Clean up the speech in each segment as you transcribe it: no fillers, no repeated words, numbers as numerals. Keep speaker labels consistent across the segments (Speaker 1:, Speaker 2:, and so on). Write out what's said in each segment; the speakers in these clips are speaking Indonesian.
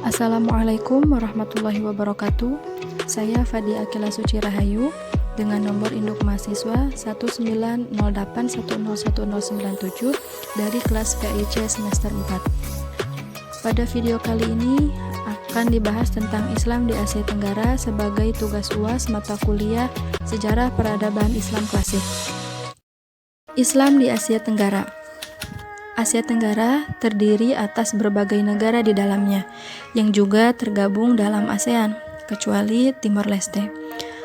Speaker 1: Assalamualaikum warahmatullahi wabarakatuh. Saya Fadia Akila Suci Rahayu dengan nomor induk mahasiswa 19081011097 dari kelas PIC semester 4. Pada video kali ini akan dibahas tentang Islam di Asia Tenggara sebagai tugas UAS mata kuliah Sejarah Peradaban Islam Klasik. Islam di Asia Tenggara. Asia Tenggara terdiri atas berbagai negara di dalamnya, yang juga tergabung dalam ASEAN, kecuali Timor Leste.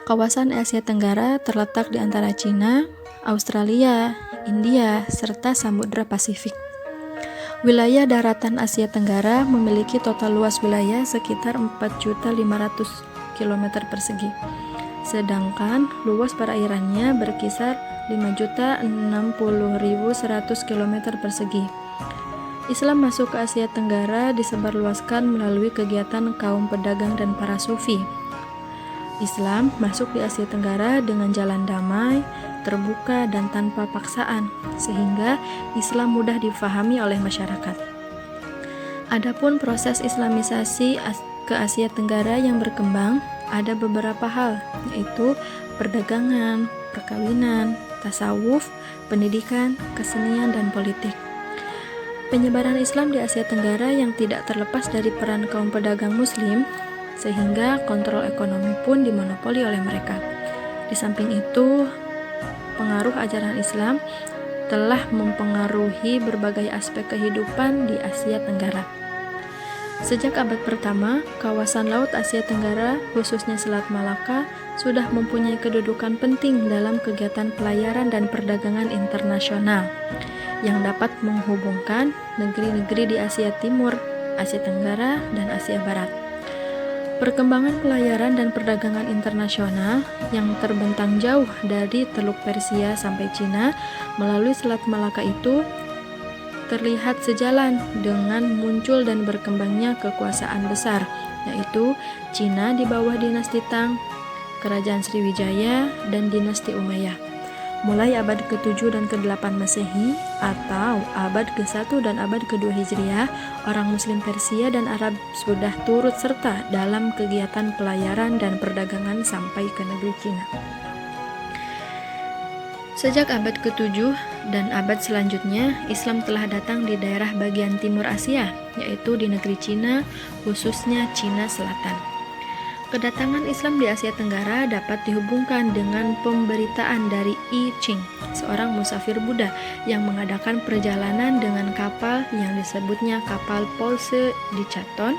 Speaker 1: Kawasan Asia Tenggara terletak di antara Cina, Australia, India, serta Samudra Pasifik. Wilayah daratan Asia Tenggara memiliki total luas wilayah sekitar 4.500 km persegi, sedangkan luas perairannya berkisar 5.060.100 km persegi. Islam masuk ke Asia Tenggara disebarluaskan melalui kegiatan kaum pedagang dan para sufi. Islam masuk di Asia Tenggara dengan jalan damai, terbuka, dan tanpa paksaan, sehingga Islam mudah difahami oleh masyarakat. Adapun proses Islamisasi ke Asia Tenggara yang berkembang, ada beberapa hal, yaitu perdagangan, perkawinan, tasawuf, pendidikan, kesenian, dan politik. Penyebaran Islam di Asia Tenggara yang tidak terlepas dari peran kaum pedagang muslim, sehingga kontrol ekonomi pun dimonopoli oleh mereka. Di samping itu, pengaruh ajaran Islam telah mempengaruhi berbagai aspek kehidupan di Asia Tenggara. Sejak abad pertama, kawasan Laut Asia Tenggara, khususnya Selat Malaka, sudah mempunyai kedudukan penting dalam kegiatan pelayaran dan perdagangan internasional yang dapat menghubungkan negeri-negeri di Asia Timur, Asia Tenggara, dan Asia Barat. Perkembangan pelayaran dan perdagangan internasional yang terbentang jauh dari Teluk Persia sampai Cina melalui Selat Malaka itu terlihat sejalan dengan muncul dan berkembangnya kekuasaan besar, yaitu Cina di bawah dinasti Tang, Kerajaan Sriwijaya, dan dinasti Umayyah. Mulai abad ke-7 dan ke-8 Masehi atau abad ke-1 dan abad ke-2 Hijriah, orang Muslim Persia dan Arab sudah turut serta dalam kegiatan pelayaran dan perdagangan sampai ke negeri Cina. Sejak abad ke-7 dan abad selanjutnya, Islam telah datang di daerah bagian timur Asia, yaitu di negeri Cina, khususnya Cina Selatan. Kedatangan Islam di Asia Tenggara dapat dihubungkan dengan pemberitaan dari I Ching, seorang musafir Buddha yang mengadakan perjalanan dengan kapal yang disebutnya kapal Pulse di Chaton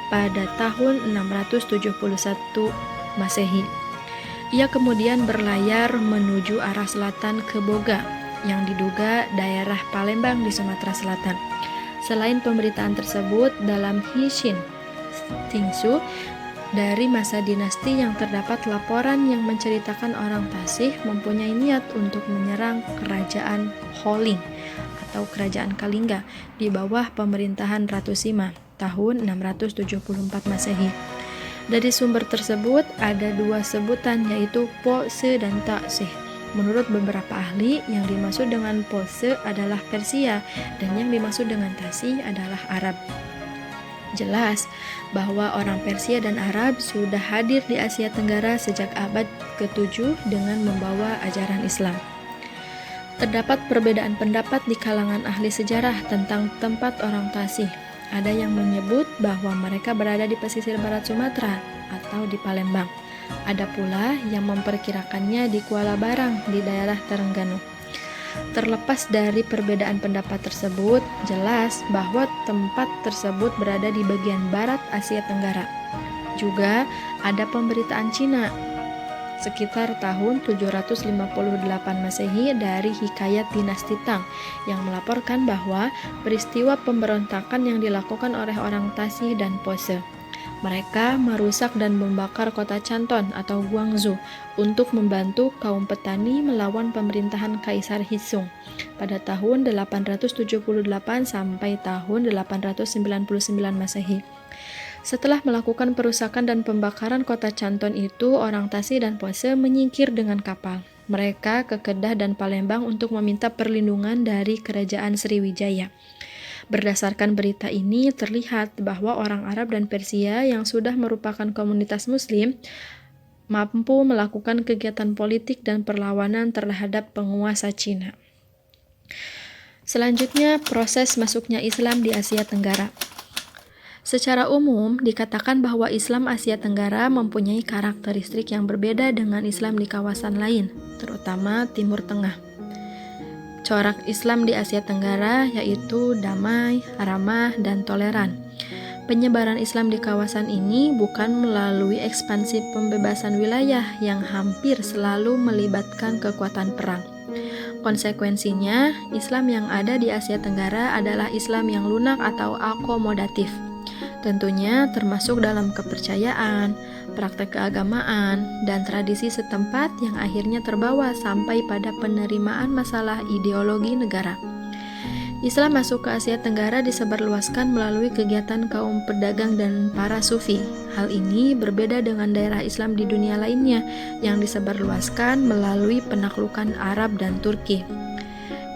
Speaker 1: pada tahun 671 Masehi. Ia kemudian berlayar menuju arah selatan ke Boga, yang diduga daerah Palembang di Sumatera Selatan. Selain pemberitaan tersebut, dalam Hishin Tingsu dari masa dinasti yang terdapat laporan yang menceritakan orang Tasih mempunyai niat untuk menyerang kerajaan Holing atau kerajaan Kalingga di bawah pemerintahan Ratu Sima tahun 674 Masehi. Dari sumber tersebut ada dua sebutan, yaitu Po-se dan Ta-se. Menurut beberapa ahli, yang dimaksud dengan Po-se adalah Persia dan yang dimaksud dengan Ta-se adalah Arab. Jelas bahwa orang Persia dan Arab sudah hadir di Asia Tenggara sejak abad ke-7 dengan membawa ajaran Islam. Terdapat perbedaan pendapat di kalangan ahli sejarah tentang tempat orang Tasih. Ada yang menyebut bahwa mereka berada di pesisir barat Sumatera atau di Palembang. Ada pula yang memperkirakannya di Kuala Barang di daerah Terengganu. Terlepas dari perbedaan pendapat tersebut, jelas bahwa tempat tersebut berada di bagian barat Asia Tenggara. Juga ada pemberitaan Cina sekitar tahun 758 Masehi dari Hikayat Dinasti Tang yang melaporkan bahwa peristiwa pemberontakan yang dilakukan oleh orang Tasih dan Pose. Mereka merusak dan membakar kota Canton atau Guangzhou untuk membantu kaum petani melawan pemerintahan Kaisar Hisung pada tahun 878 sampai tahun 899 Masehi. Setelah melakukan perusakan dan pembakaran kota Canton itu, orang Tasih dan Pose menyingkir dengan kapal. Mereka ke Kedah dan Palembang untuk meminta perlindungan dari kerajaan Sriwijaya. Berdasarkan berita ini terlihat bahwa orang Arab dan Persia yang sudah merupakan komunitas Muslim mampu melakukan kegiatan politik dan perlawanan terhadap penguasa Cina. Selanjutnya, proses masuknya Islam di Asia Tenggara. Secara umum, dikatakan bahwa Islam Asia Tenggara mempunyai karakteristik yang berbeda dengan Islam di kawasan lain, terutama Timur Tengah. Corak Islam di Asia Tenggara yaitu damai, ramah, dan toleran. Penyebaran Islam di kawasan ini bukan melalui ekspansi pembebasan wilayah yang hampir selalu melibatkan kekuatan perang. Konsekuensinya, Islam yang ada di Asia Tenggara adalah Islam yang lunak atau akomodatif. Tentunya termasuk dalam kepercayaan, praktek keagamaan, dan tradisi setempat yang akhirnya terbawa sampai pada penerimaan masalah ideologi negara. Islam masuk ke Asia Tenggara disebarluaskan melalui kegiatan kaum pedagang dan para sufi. Hal ini berbeda dengan daerah Islam di dunia lainnya yang disebarluaskan melalui penaklukan Arab dan Turki.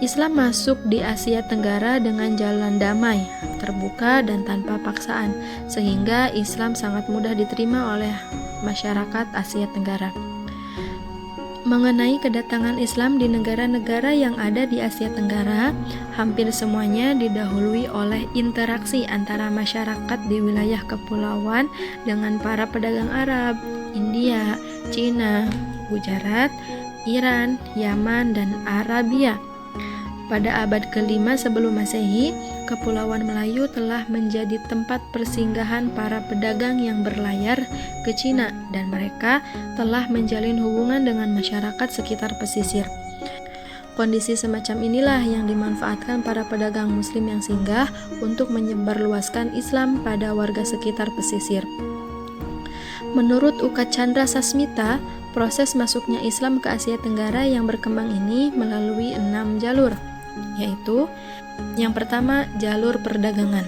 Speaker 1: Islam masuk di Asia Tenggara dengan jalan damai, terbuka, dan tanpa paksaan, sehingga Islam sangat mudah diterima oleh masyarakat Asia Tenggara. Mengenai kedatangan Islam di negara-negara yang ada di Asia Tenggara, hampir semuanya didahului oleh interaksi antara masyarakat di wilayah kepulauan dengan para pedagang Arab, India, Cina, Gujarat, Iran, Yaman, dan Arabia. Pada abad ke-5 sebelum Masehi, Kepulauan Melayu telah menjadi tempat persinggahan para pedagang yang berlayar ke Cina, dan mereka telah menjalin hubungan dengan masyarakat sekitar pesisir. Kondisi semacam inilah yang dimanfaatkan para pedagang Muslim yang singgah untuk menyebarluaskan Islam pada warga sekitar pesisir. Menurut Uka Chandra Sasmita, proses masuknya Islam ke Asia Tenggara yang berkembang ini melalui 6 jalur, yaitu yang pertama, jalur perdagangan.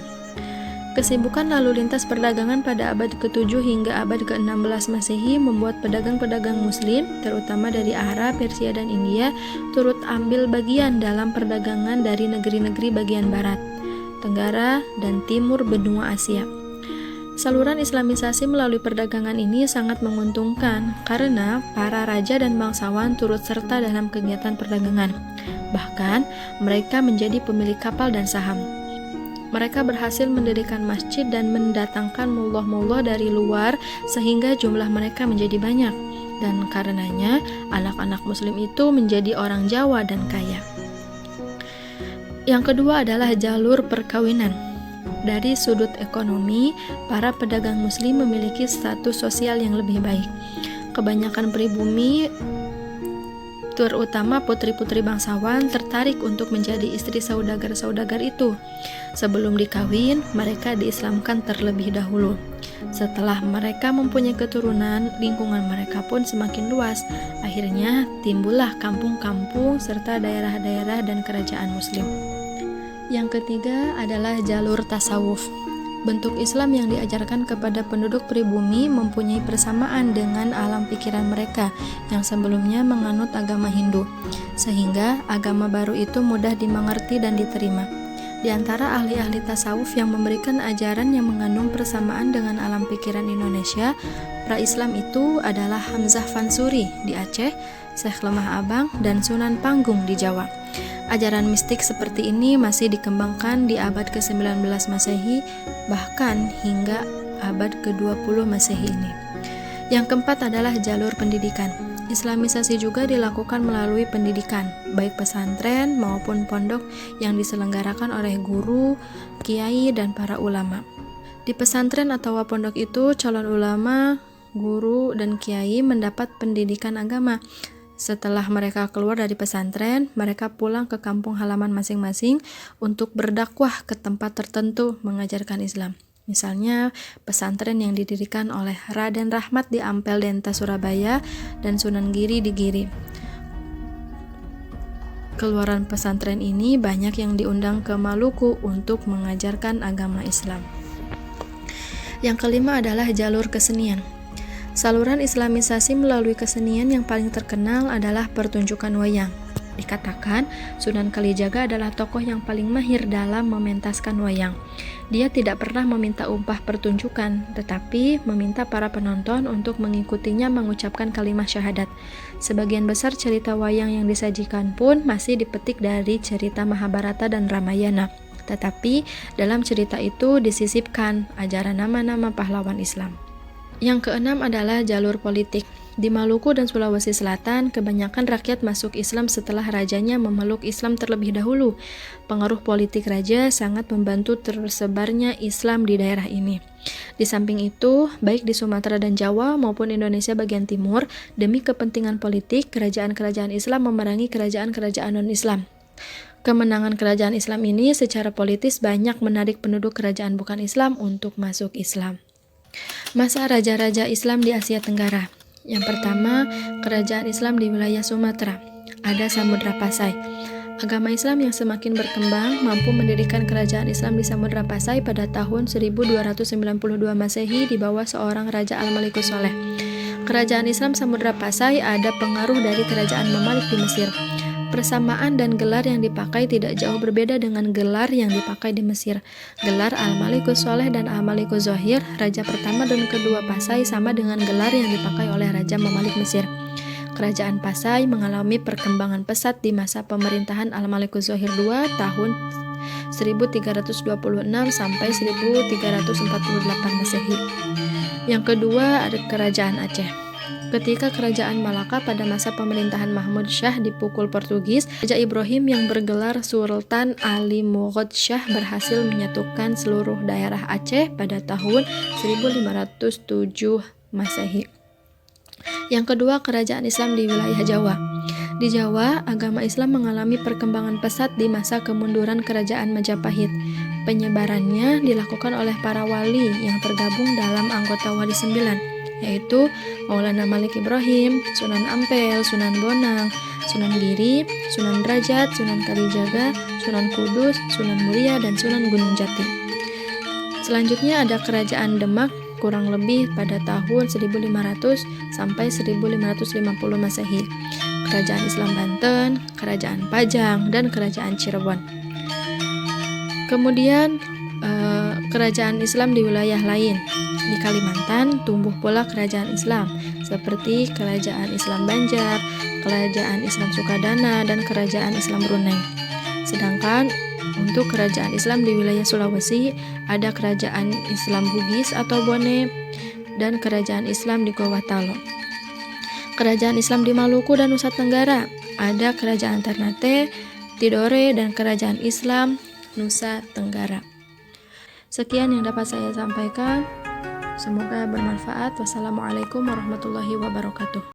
Speaker 1: Kesibukan lalu lintas perdagangan pada abad ke-7 hingga abad ke-16 Masehi membuat pedagang-pedagang Muslim, terutama dari Arab, Persia, dan India, turut ambil bagian dalam perdagangan dari negeri-negeri bagian barat, tenggara, dan timur benua Asia. Saluran Islamisasi melalui perdagangan ini sangat menguntungkan karena para raja dan bangsawan turut serta dalam kegiatan perdagangan. Bahkan, mereka menjadi pemilik kapal dan saham. Mereka berhasil mendirikan masjid dan mendatangkan mullah-mullah dari luar sehingga jumlah mereka menjadi banyak. Dan karenanya, anak-anak Muslim itu menjadi orang Jawa dan kaya. Yang kedua adalah jalur perkawinan. Dari sudut ekonomi, para pedagang Muslim memiliki status sosial yang lebih baik. Kebanyakan pribumi, terutama putri-putri bangsawan, tertarik untuk menjadi istri saudagar-saudagar itu. Sebelum dikawin, mereka diislamkan terlebih dahulu. Setelah mereka mempunyai keturunan, lingkungan mereka pun semakin luas. Akhirnya timbullah kampung-kampung serta daerah-daerah dan kerajaan Muslim. Yang ketiga adalah jalur tasawuf. Bentuk Islam yang diajarkan kepada penduduk pribumi mempunyai persamaan dengan alam pikiran mereka yang sebelumnya menganut agama Hindu, sehingga agama baru itu mudah dimengerti dan diterima. Di antara ahli-ahli tasawuf yang memberikan ajaran yang mengandung persamaan dengan alam pikiran Indonesia, pra-Islam itu adalah Hamzah Fansuri di Aceh, Syekh Lemah Abang, dan Sunan Panggung di Jawa. Ajaran mistik seperti ini masih dikembangkan di abad ke-19 Masehi, bahkan hingga abad ke-20 Masehi ini. Yang keempat adalah jalur pendidikan. Islamisasi juga dilakukan melalui pendidikan, baik pesantren maupun pondok yang diselenggarakan oleh guru, kiai, dan para ulama. Di pesantren atau pondok itu, calon ulama, guru, dan kiai mendapat pendidikan agama. Setelah mereka keluar dari pesantren, mereka pulang ke kampung halaman masing-masing untuk berdakwah ke tempat tertentu mengajarkan Islam. Misalnya, pesantren yang didirikan oleh Raden Rahmat di Ampel Denta, Surabaya, dan Sunan Giri di Giri. Keluaran pesantren ini banyak yang diundang ke Maluku untuk mengajarkan agama Islam. Yang kelima adalah jalur kesenian. Saluran Islamisasi melalui kesenian yang paling terkenal adalah pertunjukan wayang. Dikatakan, Sunan Kalijaga adalah tokoh yang paling mahir dalam mementaskan wayang. Dia tidak pernah meminta upah pertunjukan, tetapi meminta para penonton untuk mengikutinya mengucapkan kalimat syahadat. Sebagian besar cerita wayang yang disajikan pun masih dipetik dari cerita Mahabharata dan Ramayana. Tetapi dalam cerita itu disisipkan ajaran nama-nama pahlawan Islam. Yang keenam adalah jalur politik. Di Maluku dan Sulawesi Selatan, kebanyakan rakyat masuk Islam setelah rajanya memeluk Islam terlebih dahulu. Pengaruh politik raja sangat membantu tersebarnya Islam di daerah ini. Di samping itu, baik di Sumatera dan Jawa maupun Indonesia bagian timur, demi kepentingan politik, kerajaan-kerajaan Islam memerangi kerajaan-kerajaan non-Islam. Kemenangan kerajaan Islam ini secara politis banyak menarik penduduk kerajaan bukan Islam untuk masuk Islam. Masa raja-raja Islam di Asia Tenggara. Yang pertama, kerajaan Islam di wilayah Sumatera. Ada Samudra Pasai. Agama Islam yang semakin berkembang mampu mendirikan kerajaan Islam di Samudra Pasai pada tahun 1292 Masehi di bawah seorang Raja Al-Malikus Saleh. Kerajaan Islam Samudra Pasai ada pengaruh dari kerajaan Mamalik di Mesir. Persamaan dan gelar yang dipakai tidak jauh berbeda dengan gelar yang dipakai di Mesir. Gelar Al-Malikus Saleh dan Al-Malikus Zohir, raja pertama dan kedua Pasai, sama dengan gelar yang dipakai oleh Raja Mamalik Mesir. Kerajaan Pasai mengalami perkembangan pesat di masa pemerintahan Al-Malikus Zohir II tahun 1326 sampai 1348 Masehi. Yang kedua ada Kerajaan Aceh. Ketika kerajaan Malaka pada masa pemerintahan Mahmud Syah dipukul Portugis, Raja Ibrahim yang bergelar Sultan Ali Mughad Syah berhasil menyatukan seluruh daerah Aceh pada tahun 1507 Masehi. Yang kedua, kerajaan Islam di wilayah Jawa. Di Jawa, agama Islam mengalami perkembangan pesat di masa kemunduran kerajaan Majapahit. Penyebarannya dilakukan oleh para wali yang tergabung dalam anggota Wali Sembilan, yaitu Maulana Malik Ibrahim, Sunan Ampel, Sunan Bonang, Sunan Giri, Sunan Derajat, Sunan Kalijaga, Sunan Kudus, Sunan Muria, dan Sunan Gunung Jati. Selanjutnya ada Kerajaan Demak kurang lebih pada tahun 1500 sampai 1550 Masehi. Kerajaan Islam Banten, Kerajaan Pajang, dan Kerajaan Cirebon. Kemudian kerajaan Islam di wilayah lain. Di Kalimantan tumbuh pula kerajaan Islam seperti Kerajaan Islam Banjar, Kerajaan Islam Sukadana, dan Kerajaan Islam Brunei. Sedangkan untuk kerajaan Islam di wilayah Sulawesi ada Kerajaan Islam Bugis atau Bone dan Kerajaan Islam di Gorontalo. Kerajaan Islam di Maluku dan Nusa Tenggara ada Kerajaan Ternate, Tidore, dan Kerajaan Islam Nusa Tenggara. Sekian yang dapat saya sampaikan. Semoga bermanfaat. Wassalamualaikum warahmatullahi wabarakatuh.